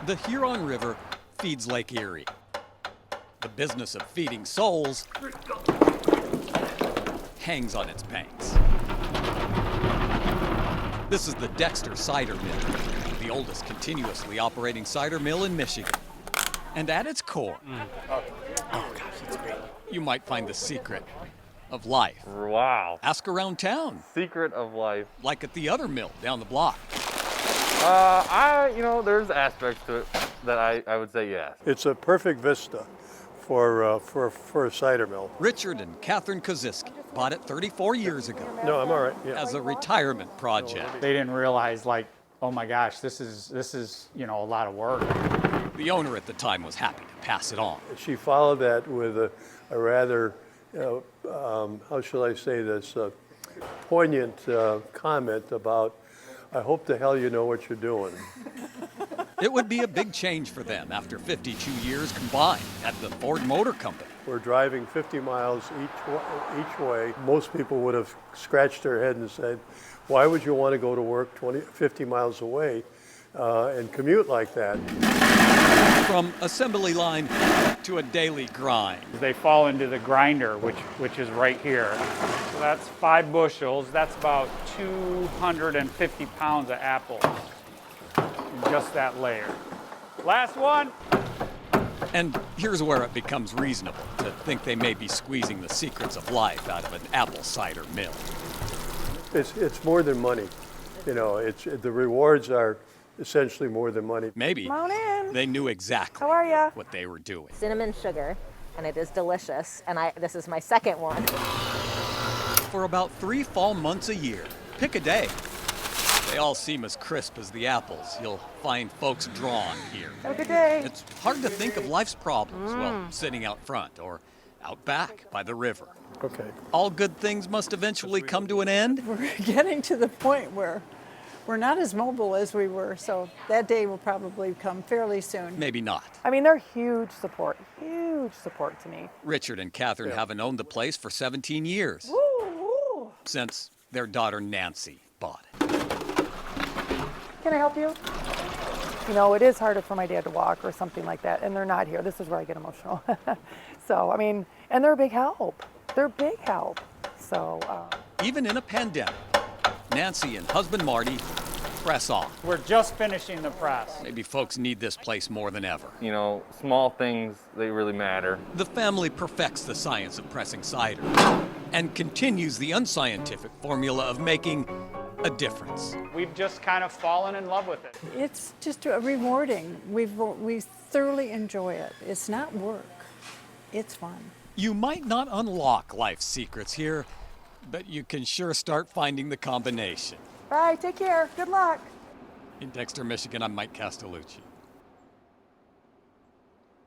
The Huron River feeds Lake Erie. The business of feeding souls hangs on its banks. This is the Dexter Cider Mill, the oldest continuously operating cider mill in Michigan. And at its core, oh gosh, that's great. you might find the secret of life. Wow. Ask around town, Secret of life. like at the other mill down the block. There's aspects to it that I would say yes. It's a perfect vista for a cider mill. Richard and Catherine Koziski bought it 34 years ago No, I'm all right. Yeah. as a retirement project. They didn't realize, like, oh my gosh, this is a lot of work. The owner at the time was happy to pass it on. She followed that with a rather, how shall I say this, poignant comment about, I hope the hell you know what you're doing. It would be a big change for them after 52 years combined at the Ford Motor Company. We're driving 50 miles each way. Most people would have scratched their head and said, why would you want to go to work 50 miles away and commute like that? From assembly line to a daily grind. They fall into the grinder, which is right here. So that's 5 bushels. That's about 250 pounds of apples in just that layer. Last one. And here's where it becomes reasonable to think they may be squeezing the secrets of life out of an apple cider mill. It's more than money. The rewards are essentially more than money. Maybe Come on in. they knew exactly How are ya? what they were doing. Cinnamon sugar, and it is delicious. And this is my second one. For about 3 fall months a year, pick a day. They all seem as crisp as the apples you'll find folks drawn here. Have a good day. It's hard to think of life's problems while sitting out front or out back by the river. Okay. All good things must eventually come to an end. We're getting to the point where we're not as mobile as we were, so that day will probably come fairly soon. Maybe not. I mean, they're huge support to me. Richard and Catherine haven't owned the place for 17 years, Woo! since their daughter Nancy bought it. Can I help you? It is harder for my dad to walk or something like that, and they're not here. This is where I get emotional. So, and they're a big help. They're big help. So, Even in a pandemic, Nancy and husband Marty press on. We're just finishing the press. Maybe folks need this place more than ever. Small things, they really matter. The family perfects the science of pressing cider and continues the unscientific formula of making a difference. We've just kind of fallen in love with it. It's just rewarding. We thoroughly enjoy it. It's not work. It's fun. You might not unlock life's secrets here, but you can sure start finding the combination. bye, take care, good luck. In Dexter, Michigan, I'm Mike Castellucci.